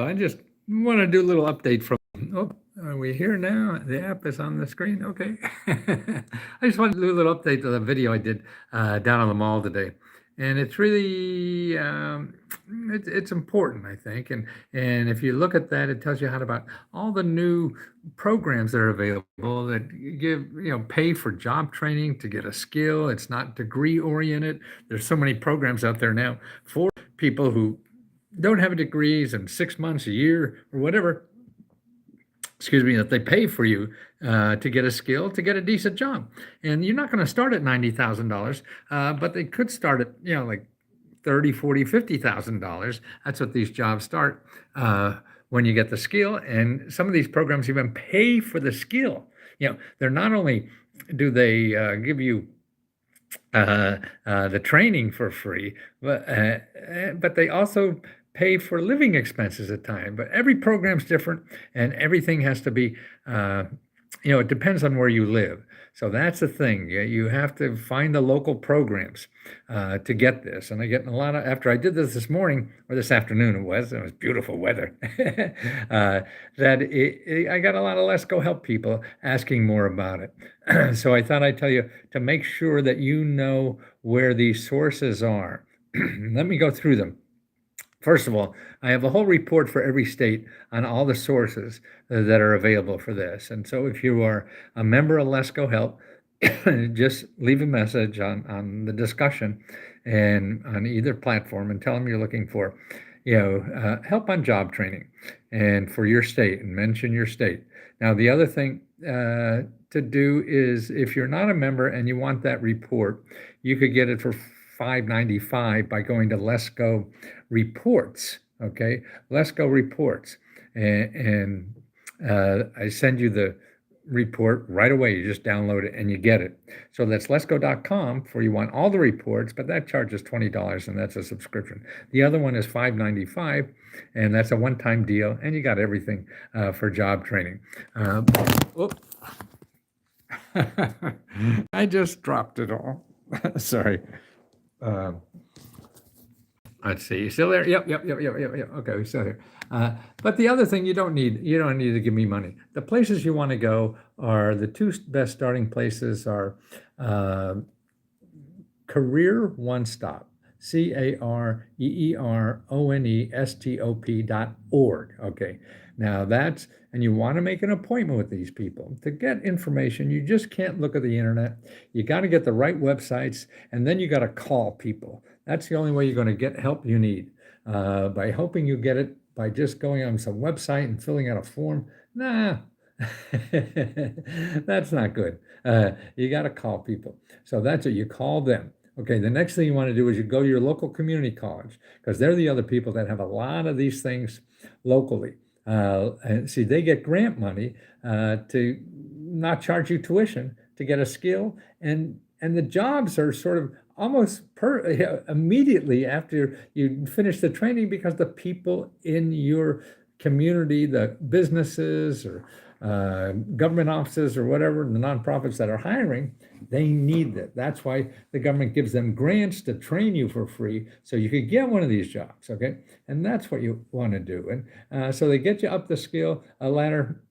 I just want to do a little update from. Oh, are we here now? The app is on the screen. Okay. I just wanted to do a little update to the video I did down on the mall today, and it's really it's important, I think. And if you look at that, it tells you how about all the new programs that are available that give pay for job training to get a skill. It's not degree oriented. There's so many programs out there now for people who don't have degrees in 6 months, a year, or whatever, excuse me, that they pay for you to get a skill, to get a decent job. And you're not going to start at $90,000, but they could start at, like 30, 40, $50,000. That's what these jobs start when you get the skill. And some of these programs even pay for the skill. They're not only do they give you the training for free, but they also pay for living expenses at time. But every program's different, and everything has to be, it depends on where you live. So that's the thing. You have to find the local programs to get this. And I get a lot of, after I did this morning, or this afternoon it was beautiful weather, I got a lot of Lesko help people asking more about it. So I thought I'd tell you to make sure that you know where these sources are. Let me go through them. First of all, I have a whole report for every state on all the sources that are available for this. And so if you are a member of Lesko Help, just leave a message on the discussion and on either platform and tell them you're looking for, help on job training and for your state, and mention your state. Now, the other thing to do is, if you're not a member and you want that report, you could get it for $5.95 by going to Lesko Reports. Okay, Lesko Reports, and I send you the report right away. You just download it and you get it. So that's lesko.com for you want all the reports, but that charges $20, and that's a subscription. The other one is $5.95, and that's a one-time deal, and you got everything for job training. I just dropped it all. Sorry. Let's see. You still there? Yep. Okay, we're still here. But the other thing, you don't need to give me money. The places you want to go are the two best starting places are Career One Stop, Careeronestop.org. Okay. Now and you want to make an appointment with these people to get information. You just can't look at the internet. You got to get the right websites, and then you got to call people. That's the only way you're going to get help you need. By hoping you get it by just going on some website and filling out a form, nah, that's not good. You got to call people. So that's what you call them. Okay, the next thing you want to do is you go to your local community college, because they're the other people that have a lot of these things locally. And see, they get grant money to not charge you tuition to get a skill, and the jobs are sort of almost immediately after you finish the training, because the people in your community, the businesses or government offices or whatever, the nonprofits that are hiring, they need that. That's why the government gives them grants to train you for free, so you could get one of these jobs. Okay, and that's what you want to do. And so they get you up the skill a ladder,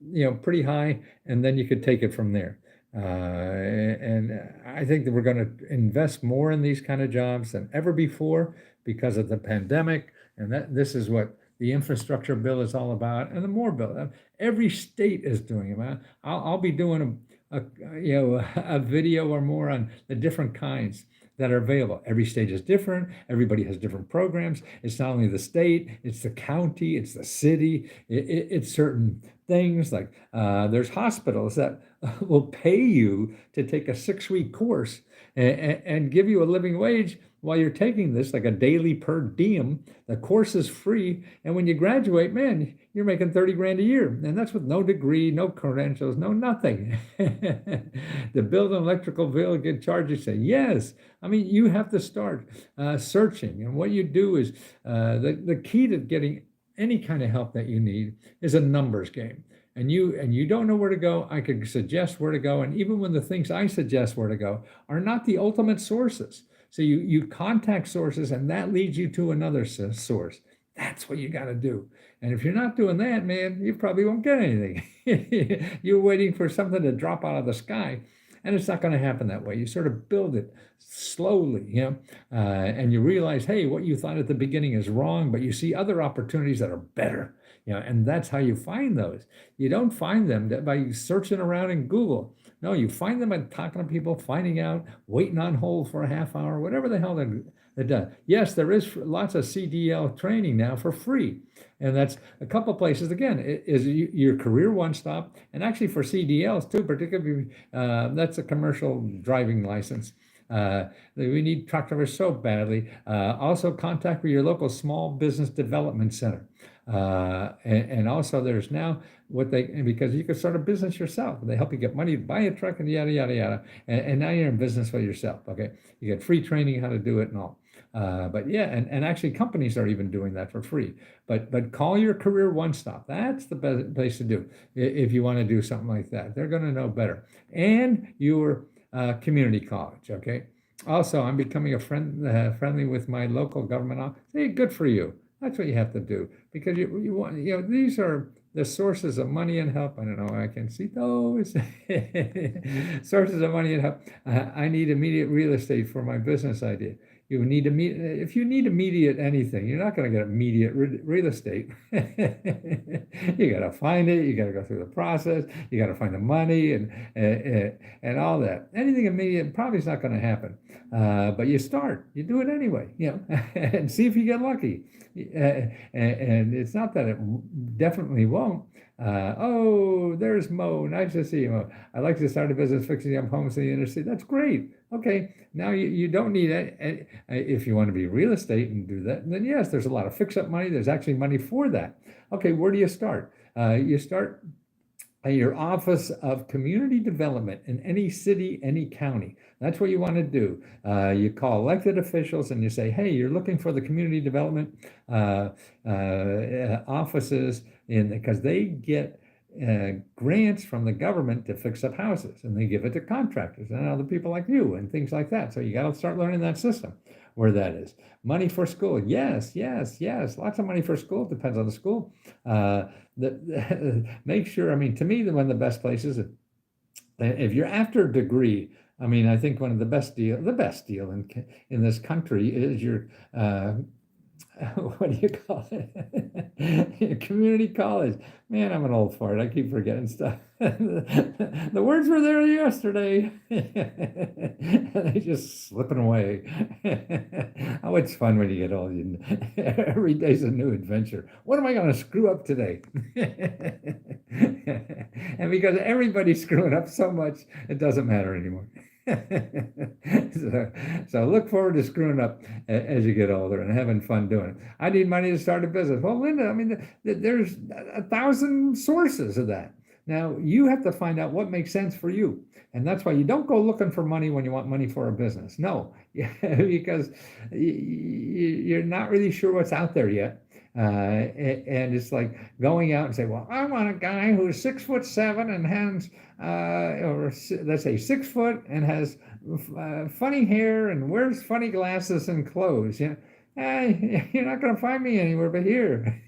pretty high, and then you could take it from there. And I think that we're going to invest more in these kind of jobs than ever before because of the pandemic, and this is what the infrastructure bill is all about, and the more bill. Every state is doing it. I'll be doing a video or more on the different kinds that are available. Every state is different. Everybody has different programs. It's not only the state, it's the county, it's the city, it's certain things like there's hospitals that will pay you to take a 6-week course and give you a living wage while you're taking this, like a daily per diem. The course is free, and when you graduate, man, you're making 30 grand a year, and that's with no degree, no credentials, no nothing. The building electrical bill get charged. You say yes. I mean, you have to start searching, and what you do is the key to getting any kind of help that you need is a numbers game. And you don't know where to go, I could suggest where to go. And even when the things I suggest where to go are not the ultimate sources. So you contact sources, and that leads you to another source. That's what you got to do. And if you're not doing that, man, you probably won't get anything. You're waiting for something to drop out of the sky, and it's not going to happen that way. You sort of build it slowly, and you realize, hey, what you thought at the beginning is wrong, but you see other opportunities that are better, and that's how you find those. You don't find them by searching around in Google. No, you find them by talking to people, finding out, waiting on hold for a half hour, whatever the hell they're done. Yes, there is lots of CDL training now for free. And that's a couple places, again, is your career one stop. And actually for CDLs too, particularly, that's a commercial driving license. We need truck drivers so badly. Also contact with your local small business development center. And also there's now because you can start a business yourself. They help you get money to buy a truck and yada, yada, yada. And now you're in business for yourself. Okay. You get free training how to do it and all. But yeah, and actually companies are even doing that for free. But call your career one stop. That's the best place to do if you want to do something like that. They're going to know better. And your community college. Okay. Also, I'm becoming a friendly with my local government office. Hey, good for you. That's what you have to do, because you want, these are the sources of money and help. I don't know, I can see those sources of money and help. I need immediate real estate for my business idea. If you need immediate anything, you're not going to get immediate real estate. You got to find it. You got to go through the process. You got to find the money and all that. Anything immediate probably is not going to happen. But you start. You do it anyway. And see if you get lucky. And it's not that it definitely won't. There's Mo. Nice to see you, Mo. I'd like to start a business fixing up homes in the inner city. That's great. Okay, now you don't need it. If you want to be real estate and do that, then yes, there's a lot of fix-up money. There's actually money for that. Okay, where do you start? You start at your Office of Community Development in any city, any county. That's what you want to do. You call elected officials and you say, hey, you're looking for the community development offices, because they get grants from the government to fix up houses, and they give it to contractors and other people like you and things like that. So you got to start learning that system where that is. Money for school. Yes. Lots of money for school. Depends on the school. Make sure, to me, one of the best places, if you're after a degree, I think one of the best deal in this country is your what do you call it? Community college. Man, I'm an old fart. I keep forgetting stuff. The words were there yesterday. They just slipping away. Oh, it's fun when you get old. Every day's a new adventure. What am I going to screw up today? And because everybody's screwing up so much, it doesn't matter anymore. So look forward to screwing up as you get older and having fun doing it. I need money to start a business. Well, Linda, there's 1,000 sources of that. Now you have to find out what makes sense for you. And that's why you don't go looking for money when you want money for a business. No, because you're not really sure what's out there yet. And it's like going out and say, well, I want a guy who's 6'7" and has, or let's say 6 foot and has funny hair and wears funny glasses and clothes. You're not going to find me anywhere but here.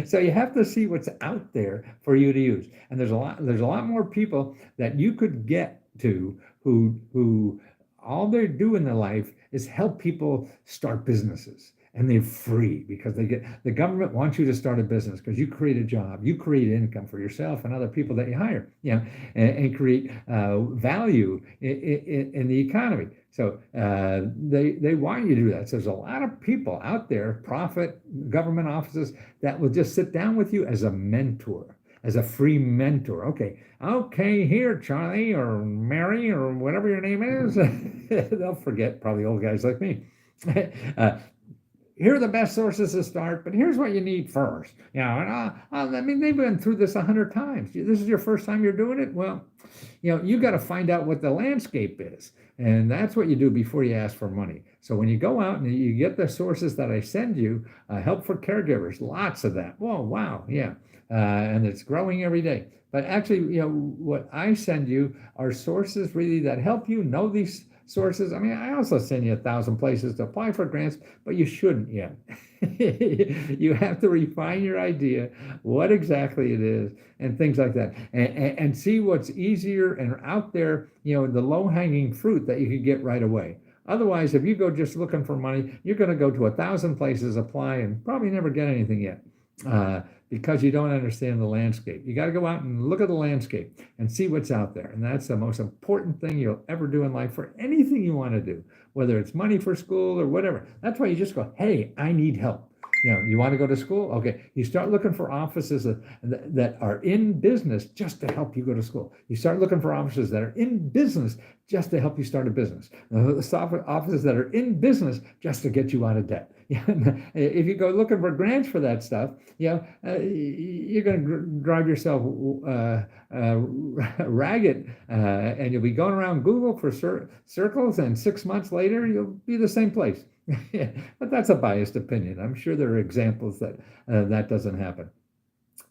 So you have to see what's out there for you to use. And there's a lot more people that you could get to who all they do in their life is help people start businesses. And they're free because the government wants you to start a business because you create a job, you create income for yourself and other people that you hire, and create value in the economy. So they want you to do that. So there's a lot of people out there, profit government offices, that will just sit down with you as a mentor, as a free mentor. Okay, here, Charlie or Mary or whatever your name is. They'll forget, probably old guys like me. Here are the best sources to start, but here's what you need first. They've been through this 100 times. This is your first time you're doing it. Well, you got to find out what the landscape is. And that's what you do before you ask for money. So when you go out and you get the sources that I send you, help for caregivers, lots of that. Whoa, wow, yeah. And it's growing every day. But actually, what I send you are sources really that help you know these sources. I mean, I also send you 1,000 places to apply for grants, but you shouldn't yet. You have to refine your idea, what exactly it is, and things like that, and see what's easier and out there, the low-hanging fruit that you could get right away. Otherwise, if you go just looking for money, you're going to go to 1,000 places, apply, and probably never get anything yet. Because you don't understand the landscape. You got to go out and look at the landscape and see what's out there. And that's the most important thing you'll ever do in life for anything you want to do, whether it's money for school or whatever. That's why you just go, hey, I need help. You want to go to school? Okay. You start looking for offices that are in business just to help you go to school. You start looking for offices that are in business just to help you start a business. Offices that are in business just to get you out of debt. If you go looking for grants for that stuff, you're going to drive yourself ragged, and you'll be going around Google for circles, and 6 months later, you'll be the same place. But that's a biased opinion. I'm sure there are examples that that doesn't happen.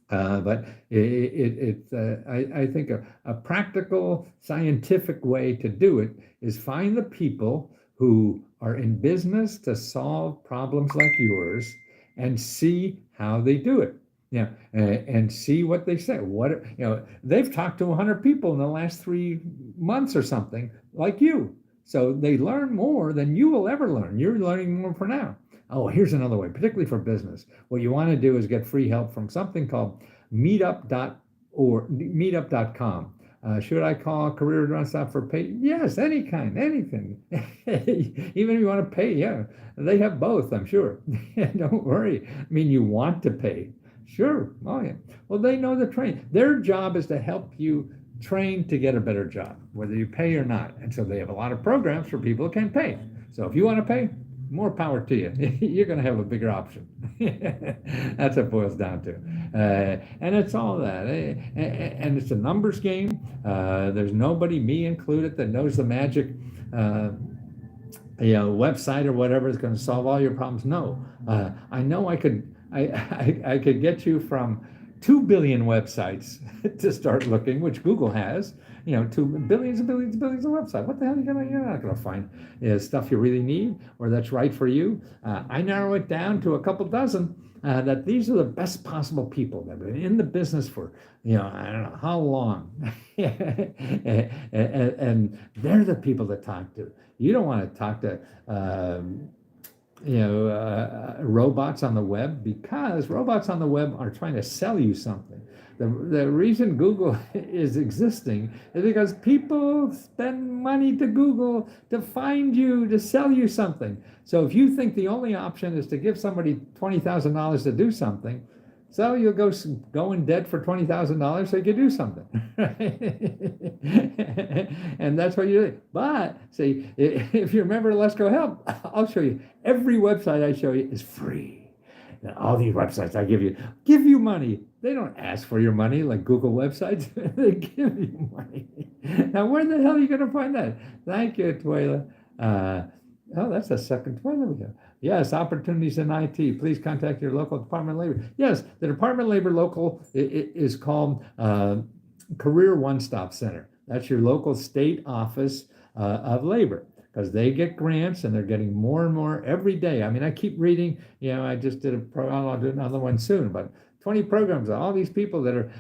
But I think a practical, scientific way to do it is find the people who are in business to solve problems like yours and see how they do it. And see what they say. They've talked to 100 people in the last 3 months or something like you. So they learn more than you will ever learn. You're learning more for now. Oh, here's another way, particularly for business. What you want to do is get free help from something called meetup.com. Should I call Career Nonstop for pay? Yes, any kind, anything. Even if you want to pay, yeah. They have both, I'm sure. Don't worry. I mean, you want to pay. Sure. Oh, yeah. Well, they know the training. Their job is to help you train to get a better job, whether you pay or not. And so they have a lot of programs for people who can't pay. So if you want to pay, more power to you. You're going to have a bigger option. That's what it boils down to. And it's all that. And it's a numbers game. There's nobody, me included, that knows the magic website or whatever is going to solve all your problems. No. I know I could get you from 2 billion websites to start looking, which Google has, 2 billions and billions and billions of websites. What the hell you're not going to find stuff you really need or that's right for you. I narrow it down to a couple dozen that these are the best possible people that have been in the business for, I don't know how long. and they're the people to talk to. You don't want to talk to, robots on the web, because robots on the web are trying to sell you something. The reason Google is existing is because people spend money to Google to find you, to sell you something. So if you think the only option is to give somebody $20,000 to do something, so you'll go in debt for $20,000 so you can do something. And that's what you do. But see, if you remember Lesko Help, I'll show you. Every website I show you is free. Now, all these websites I give you money. They don't ask for your money like Google websites. They give you money. Now, where the hell are you going to find that? Thank you, Tuela. That's the second Tuela we have. Yes, opportunities in IT. Please contact your local Department of Labor. Yes, the Department of Labor local is called Career One-Stop Center. That's your local state office of labor, because they get grants and they're getting more and more every day. I mean, I keep reading, I just did a program, I'll do another one soon, but 20 programs, all these people that are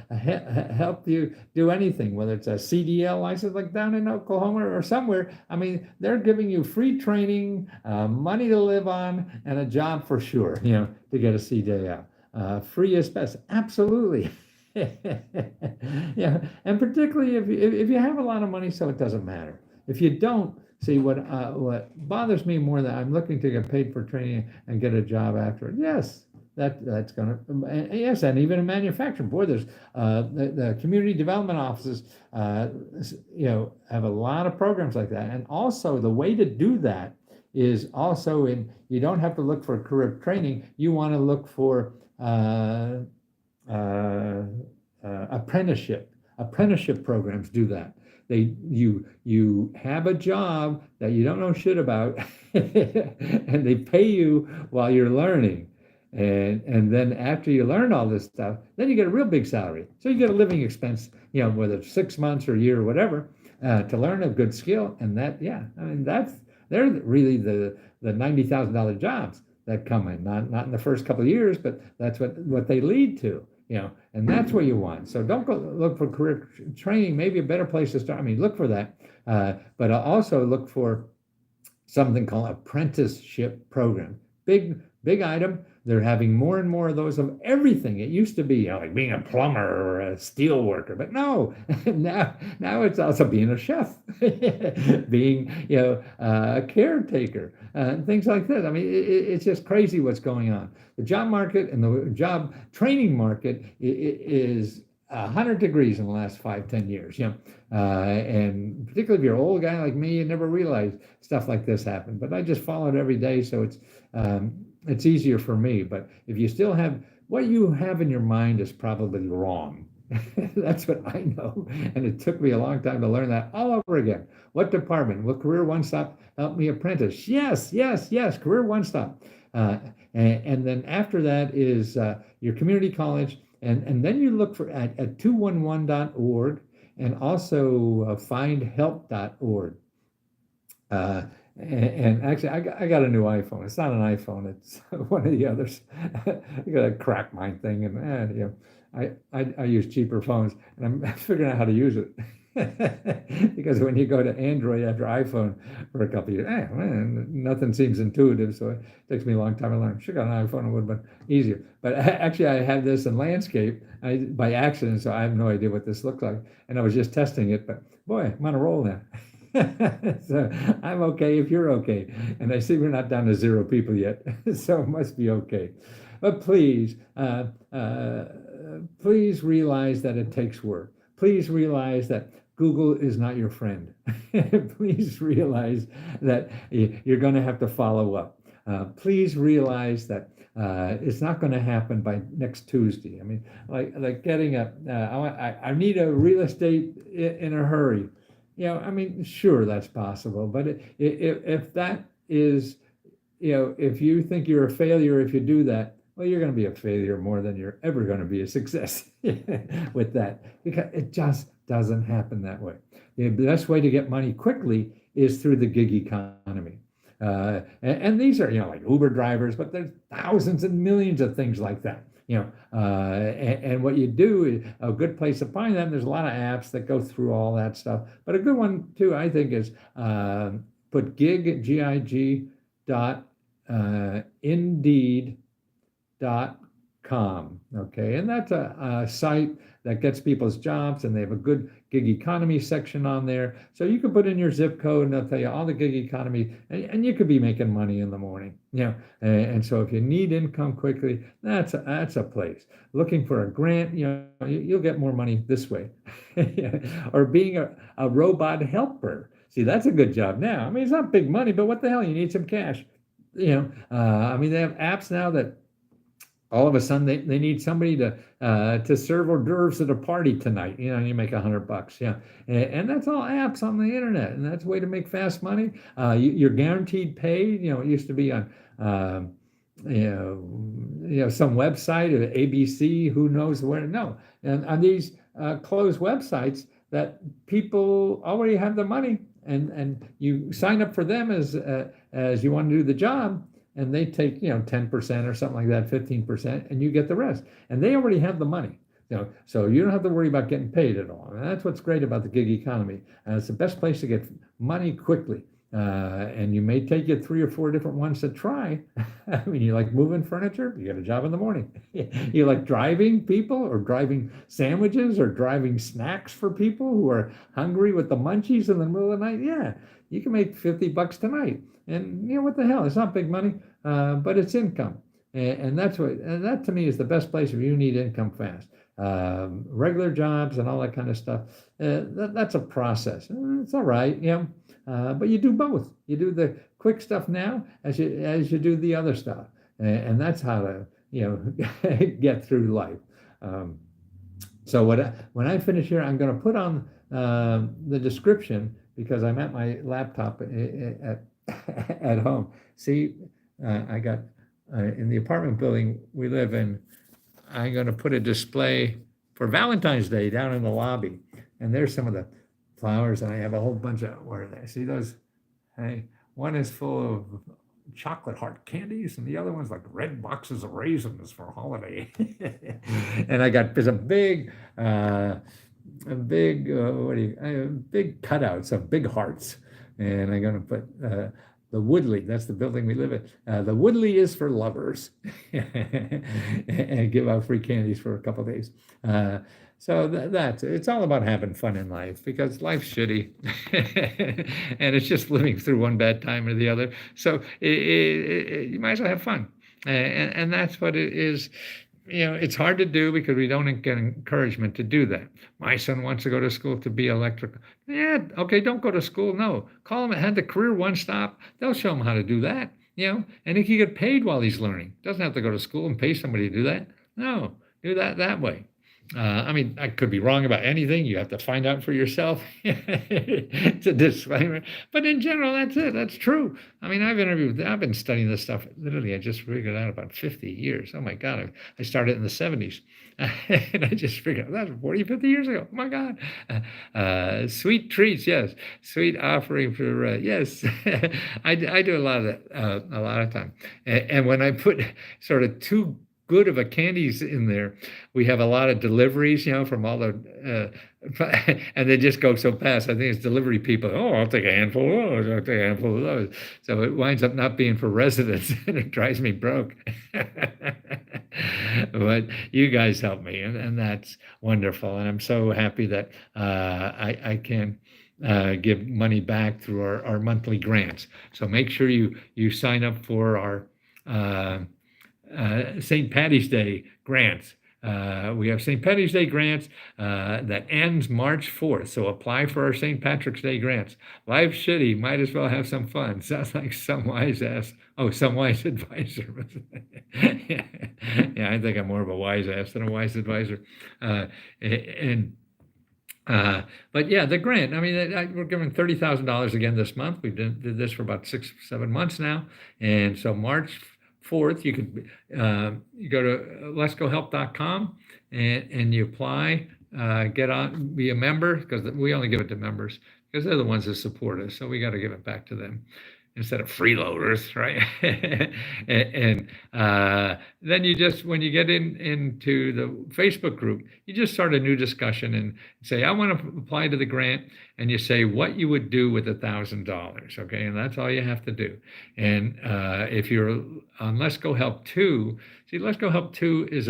help you do anything, whether it's a CDL license like down in Oklahoma or somewhere. I mean, they're giving you free training, money to live on, and a job for sure, to get a CDL. Free is best, absolutely. Yeah, and particularly if you have a lot of money, so it doesn't matter. If you don't, see, what bothers me more than I'm looking to get paid for training and get a job after it. Yes, that's gonna, yes, and even in manufacturing. Boy, there's the community development offices, have a lot of programs like that. And also the way to do that is also you don't have to look for career training. You want to look for apprenticeship programs do that. You have a job that you don't know shit about, and they pay you while you're learning, and then after you learn all this stuff, then you get a real big salary. So you get a living expense, whether it's 6 months or a year or whatever, to learn a good skill. And that, yeah, I mean, they're really the $90,000 jobs that come in, not in the first couple of years, but that's what they lead to, and that's what you want. So don't go look for career training. Maybe a better place to start. I mean, look for that, but also look for something called apprenticeship program. Big item. They're having more and more of those of everything. It used to be like being a plumber or a steel worker, but no, now it's also being a chef, being a caretaker, things like that. I mean, it's just crazy what's going on. The job market and the job training market is 100 degrees in the last 5-10 years. And particularly if you're an old guy like me, you never realize stuff like this happened. But I just follow it every day, so it's easier for me. But if you still have what you have in your mind is probably wrong. That's what I know. And it took me a long time to learn that all over again. What department? Will Career One Stop help me apprentice? Yes. Career One Stop. And then after that is your community college. And then you look for at 211.org and also findhelp.org. And actually, I got a new iPhone. It's not an iPhone. It's one of the others. I got a crack mine thing, and I use cheaper phones, and I'm figuring out how to use it. Because when you go to Android after iPhone for a couple of years, man, nothing seems intuitive. So it takes me a long time to learn. Should have got an iPhone, it would have been easier. But actually, I have this in landscape by accident, so I have no idea what this looks like. And I was just testing it, but boy, I'm on a roll now. So I'm okay if you're okay. And I see we're not down to 0 people yet, so it must be okay. But please realize that it takes work. Please realize that Google is not your friend. Please realize that you're going to have to follow up. Please realize that it's not going to happen by next Tuesday. I mean, like getting I need a real estate in a hurry. I mean, sure, that's possible. But if that is, if you think you're a failure if you do that, well, you're going to be a failure more than you're ever going to be a success with that, because it just doesn't happen that way. The best way to get money quickly is through the gig economy. And these are, like Uber drivers, but there's thousands and millions of things like that. And what you do is a good place to find them. There's a lot of apps that go through all that stuff, but a good one too, I think, is put gig Indeed.com. Okay, and that's a site that gets people's jobs, and they have a good gig economy section on there. So you can put in your zip code, and they'll tell you all the gig economy, and you could be making money in the morning. And so if you need income quickly, that's a place. Looking for a grant, you'll get more money this way. Or being a robot helper. See, that's a good job now. I mean, it's not big money, but what the hell? You need some cash. I mean, they have apps now that all of a sudden they need somebody to serve hors d'oeuvres at a party tonight. You make $100. And that's all apps on the internet, and that's a way to make fast money. You're guaranteed paid. It used to be on some website, ABC, who knows where. No, and on these closed websites that people already have the money, and you sign up for them as you want to do the job. And they take 10% or something like that, 15%, and you get the rest. And they already have the money, so you don't have to worry about getting paid at all. And that's what's great about the gig economy. It's the best place to get money quickly. And you may take you 3 or 4 different ones to try. I mean, you like moving furniture, you get a job in the morning. You like driving people, or driving sandwiches, or driving snacks for people who are hungry with the munchies in the middle of the night. Yeah, you can make $50 tonight. And what the hell? It's not big money, but it's income. And that to me is the best place if you need income fast. Regular jobs and all that kind of stuff, that's a process. It's all right, but you do both. You do the quick stuff now as you do the other stuff, and that's how to get through life. So when I finish here, I'm going to put on the description, because I'm at my laptop at home. See, I got in the apartment building we live in, I'm going to put a display for Valentine's Day down in the lobby, and there's some of the flowers, and I have a whole bunch of, where are they? See those? Hey, one is full of chocolate heart candies, and the other one's like red boxes of raisins for holiday. And I got, there's big cutouts of big hearts, and I'm going to put the Woodley. That's the building we live in. The Woodley is for lovers, and give out free candies for a couple days. So that's it's all about having fun in life, because life's shitty, and it's just living through one bad time or the other. So you might as well have fun, and that's what it is. It's hard to do because we don't get encouragement to do that. My son wants to go to school to be electrical. Yeah, okay, don't go to school. No, call him at the Career One Stop. They'll show him how to do that. And he can get paid while he's learning. Doesn't have to go to school and pay somebody to do that. No, do that way. I could be wrong about anything. You have to find out for yourself. It's a disclaimer. But in general, that's it. That's true. I've been studying this stuff. Literally, I just figured out about 50 years. Oh my God. I started in the 70s. And I just figured out that's 40, 50 years ago. Oh my God. Sweet treats, yes. Sweet offering for, yes. I do a lot of that, a lot of time. And when I put sort of too good of a candies in there, we have a lot of deliveries, from all the, and they just go so fast. I think it's delivery people. Oh, I'll take a handful of those. I'll take a handful of those. So it winds up not being for residents, and it drives me broke. But you guys help me, and that's wonderful. And I'm so happy that I can give money back through our monthly grants. So make sure you sign up for our St. Patty's Day grants. We have St. Patty's Day grants that ends March 4th. So apply for our St. Patrick's Day grants. Life's shitty. Might as well have some fun. Sounds like some wise ass. Oh, some wise advisor. Yeah, I think I'm more of a wise ass than a wise advisor. But yeah, the grant. We're giving $30,000 again this month. We did this for about 6-7 months now, and so March 4th, you could you go to leskohelp.com and you apply, get on, be a member, because we only give it to members because they're the ones that support us. So we got to give it back to them instead of freeloaders, right? And then you just, when you get into the Facebook group, you just start a new discussion and say, I want to apply to the grant, and you say what you would do with $1,000, okay? And that's all you have to do. And if you're on Let's Go Help 2, see, Let's Go Help 2 is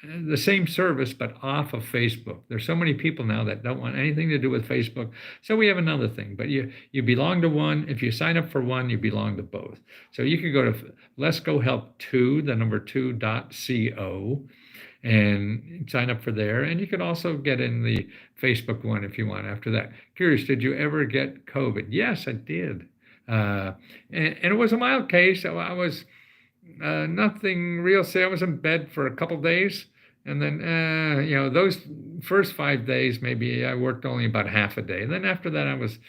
the same service, but off of Facebook. There's so many people now that don't want anything to do with Facebook. So we have another thing, but you belong to one. If you sign up for one, you belong to both. So you can go to Let's Go Help 2, the number 2.co, and sign up for there. And you can also get in the Facebook one if you want after that. Curious, did you ever get COVID? Yes, I did. And it was a mild case. So I was nothing real. Say I was in bed for a couple days, and then those first 5 days maybe I worked only about half a day. And then after that I was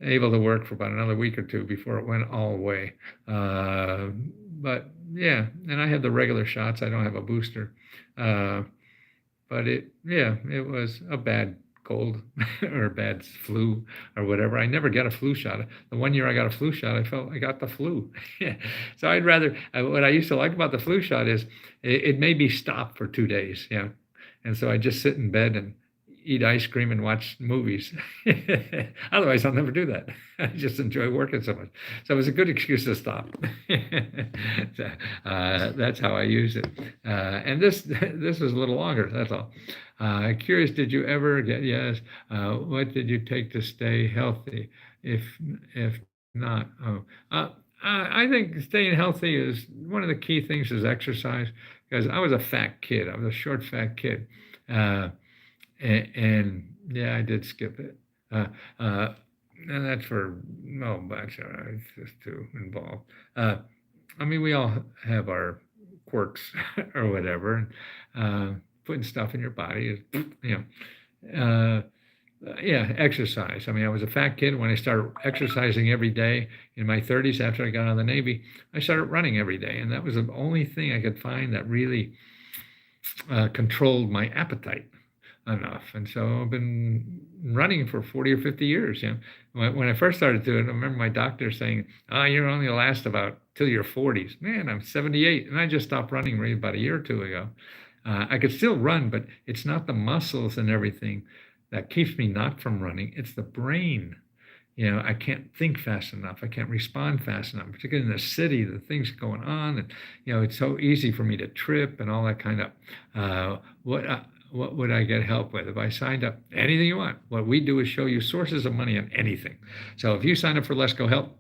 able to work for about another week or two before it went all away. But yeah, and I had the regular shots. I don't have a booster, but it was a bad cold or a bad flu or whatever. I never get a flu shot. The one year I got a flu shot, I felt I got the flu. So I'd rather, what I used to like about the flu shot is it made me stop for 2 days. Yeah. And so I just sit in bed and eat ice cream and watch movies. Otherwise, I'll never do that. I just enjoy working so much. So it was a good excuse to stop. So, that's how I use it. And this was a little longer, that's all. Curious, did you ever get, yes, what did you take to stay healthy? If not, I think staying healthy is one of the key things is exercise, because I was a fat kid. I was a short, fat kid. And yeah, I did skip it. And that's for no bunch. It's just too involved. We all have our quirks or whatever. Putting stuff in your body is, exercise. I was a fat kid. When I started exercising every day in my 30s, after I got out of the Navy, I started running every day. And that was the only thing I could find that really controlled my appetite. enough. And so I've been running for 40 or 50 years. When I first started doing it, I remember my doctor saying, "Oh, you're only last about till your 40s." Man, I'm 78, and I just stopped running really about a year or two ago. I could still run, but it's not the muscles and everything that keeps me not from running. It's the brain. I can't think fast enough. I can't respond fast enough, particularly in the city, the things going on. And, it's so easy for me to trip and all that kind of, what would I get help with? If I signed up, anything you want, what we do is show you sources of money on anything. So if you sign up for Lesko Help,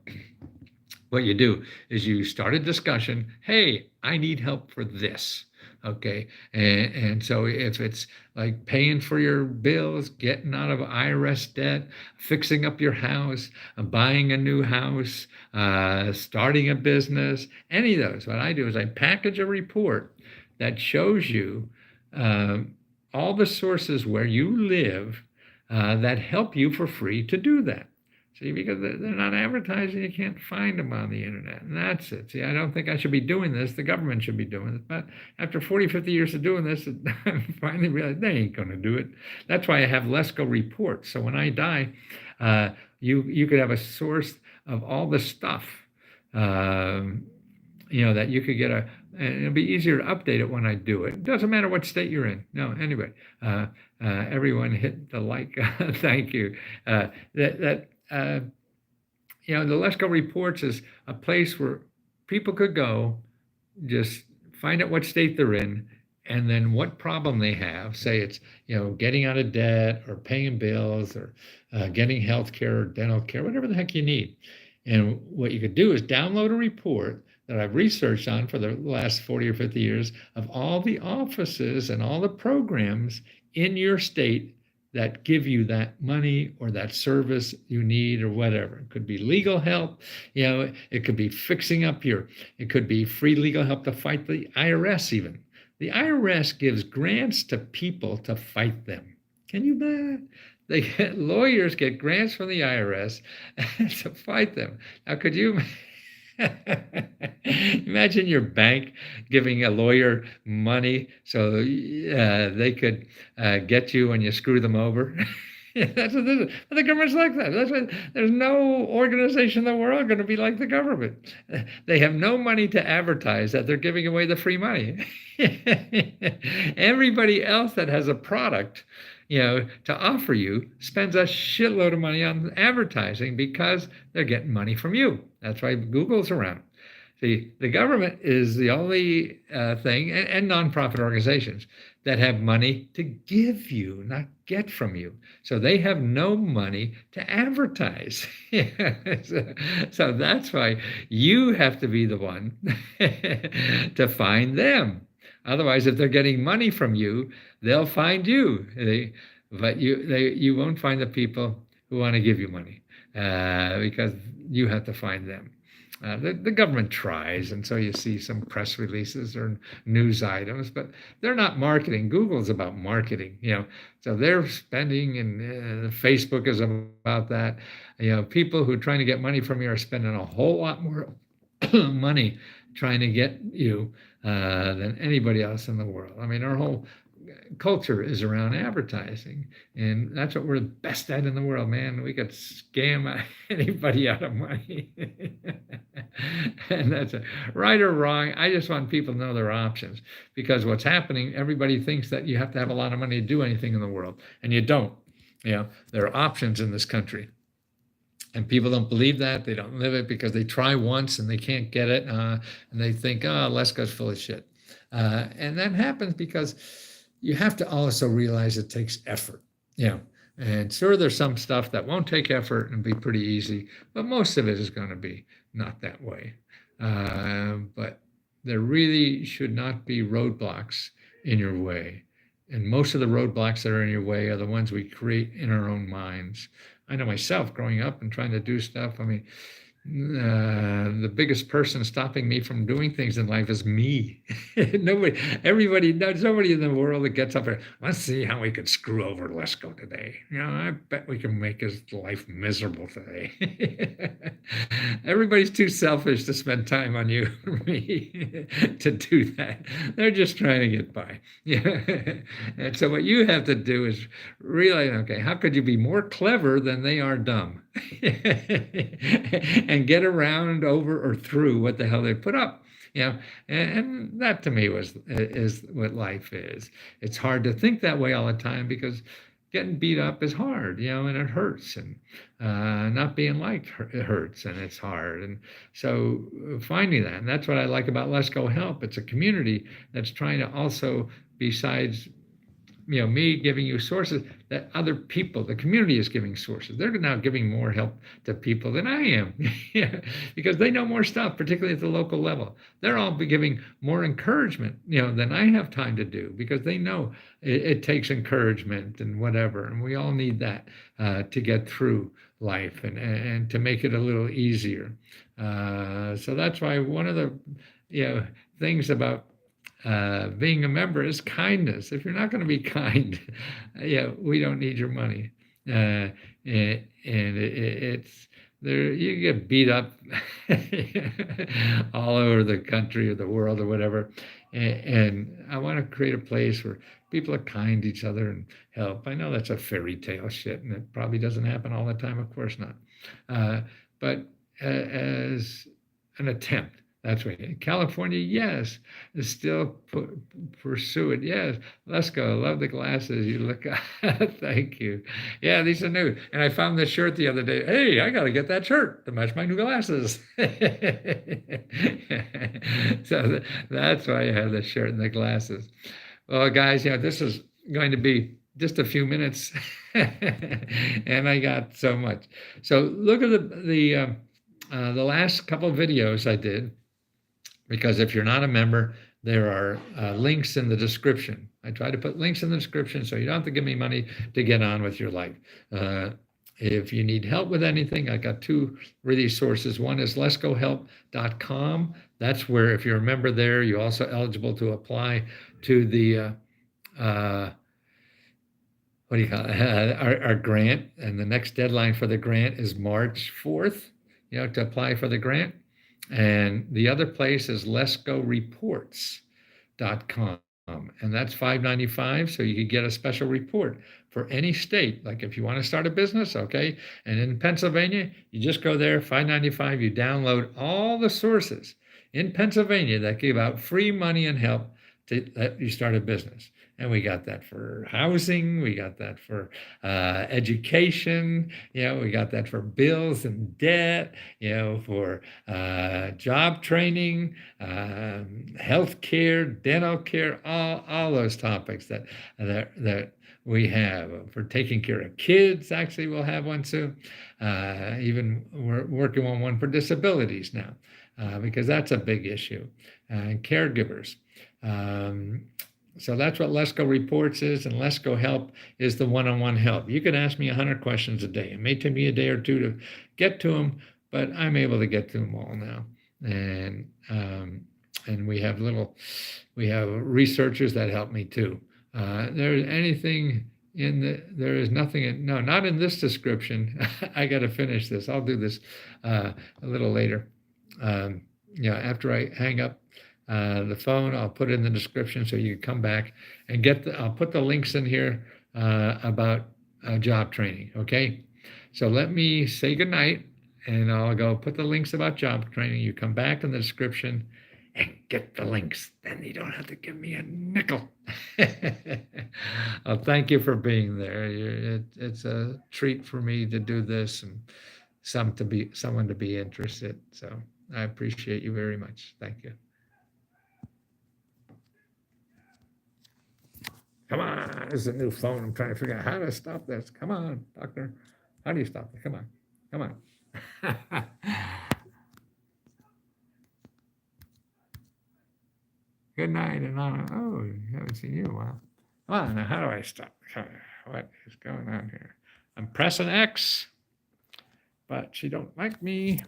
what you do is you start a discussion. Hey, I need help for this. Okay. And so if it's like paying for your bills, getting out of IRS debt, fixing up your house, buying a new house, starting a business, any of those, what I do is I package a report that shows you all the sources where you live that help you for free to do that. See, because they're not advertising, you can't find them on the internet. And that's it. See, I don't think I should be doing this. The government should be doing it. But after 40, 50 years of doing this, I finally realized they ain't going to do it. That's why I have Lesko reports. So when I die, you could have a source of all the stuff, that you could get and it'll be easier to update it when I do it. It doesn't matter what state you're in. No, anyway, everyone hit the like. Thank you. The Lesko Reports is a place where people could go, just find out what state they're in, and then what problem they have. Say it's, getting out of debt or paying bills or getting health care or dental care, whatever the heck you need. And what you could do is download a report that I've researched on for the last 40 or 50 years of all the offices and all the programs in your state that give you that money or that service you need or whatever. It could be legal help, it could be fixing up it could be free legal help to fight the IRS even. The IRS gives grants to people to fight them. Can you believe? Lawyers get grants from the IRS to fight them. Now, could you imagine your bank giving a lawyer money so they could get you when you screw them over? That's what this is. The government's like that. That's why there's no organization in the world going to be like the government. They have no money to advertise that they're giving away the free money. Everybody else that has a product, to offer you spends a shitload of money on advertising because they're getting money from you. That's why Google's around. See, the government is the only thing, and nonprofit organizations, that have money to give you, not get from you. So they have no money to advertise. So that's why you have to be the one to find them. Otherwise, if they're getting money from you, they'll find you. But you won't find the people who want to give you money because you have to find them. The government tries, and so you see some press releases or news items, but they're not marketing. Google's about marketing, so they're spending, and Facebook is about that. People who are trying to get money from you are spending a whole lot more money trying to get you than anybody else in the world. I mean, our whole culture is around advertising, and that's what we're the best at in the world, man. We could scam anybody out of money. And that's right or wrong. I just want people to know their options, because what's happening, everybody thinks that you have to have a lot of money to do anything in the world, and you don't. There are options in this country. And people don't believe that. They don't live it because they try once and they can't get it. And they think, Lesko's full of shit. And that happens because you have to also realize it takes effort. And sure, there's some stuff that won't take effort and be pretty easy, but most of it is going to be not that way. But there really should not be roadblocks in your way. And most of the roadblocks that are in your way are the ones we create in our own minds. I know myself growing up and trying to do stuff. I mean, the biggest person stopping me from doing things in life is me. Everybody knows, nobody in the world that gets up there, let's see how we can screw over Lesko today. I bet we can make his life miserable today. Everybody's too selfish to spend time on you or me to do that. They're just trying to get by. And so what you have to do is realize, okay, how could you be more clever than they are dumb? And get around, over, or through what the hell they put up. And that to me is what life is. It's hard to think that way all the time because getting beat up is hard, and it hurts, and not being liked hurts, and it's hard. And so finding that, and that's what I like about Let's Go Help. It's a community that's trying to also, besides me giving you sources, that other people, the community is giving sources. They're now giving more help to people than I am because they know more stuff, particularly at the local level. They're all giving more encouragement, than I have time to do because they know it takes encouragement and whatever. And we all need that to get through life and to make it a little easier. So that's why one of the things about being a member is kindness. If you're not going to be kind, we don't need your money. And it's there. You get beat up all over the country or the world or whatever. And I want to create a place where people are kind to each other and help. I know that's a fairy tale shit, and it probably doesn't happen all the time. Of course not. But as an attempt. That's right. In California, yes, still pursue it. Yes, let's go. I love the glasses. You look. Thank you. Yeah, these are new. And I found this shirt the other day. Hey, I got to get that shirt to match my new glasses. So that's why I have the shirt and the glasses. Well, guys, this is going to be just a few minutes, and I got so much. So look at the last couple of videos I did. Because if you're not a member, there are links in the description. I try to put links in the description so you don't have to give me money to get on with your life. If you need help with anything, I got two resources. One is lescohelp.com. That's where, if you're a member there, you're also eligible to apply to the what do you call it? Our grant. And the next deadline for the grant is March 4th, to apply for the grant. And the other place is lescoreports.com. And that's $5.95. So you could get a special report for any state. Like if you want to start a business, okay. And in Pennsylvania, you just go there, $5.95. You download all the sources in Pennsylvania that give out free money and help to let you start a business. And we got that for housing, we got that for education, we got that for bills and debt, for job training, health care, dental care, all those topics that we have. For taking care of kids, actually we'll have one soon. Even we're working on one for disabilities now, because that's a big issue. And caregivers. So that's what Lesko Reports is, and Lesko Help is the one-on-one help. You can ask me 100 questions a day. It may take me a day or two to get to them, but I'm able to get to them all now. And we have researchers that help me too. There is nothing, not in this description. I got to finish this. I'll do this a little later. After I hang up the phone, I'll put it in the description so you can come back and I'll put the links in here about job training, okay? So let me say goodnight, and I'll go put the links about job training. You come back in the description and get the links. Then you don't have to give me a nickel. Well, thank you for being there. It's a treat for me to do this and someone to be interested. So I appreciate you very much. Thank you. Come on, this is a new phone. I'm trying to figure out how to stop this. Come on, doctor. How do you stop it? Come on. Good night. And oh, haven't seen you in a while. Come on, now how do I stop? What is going on here? I'm pressing X, but she don't like me.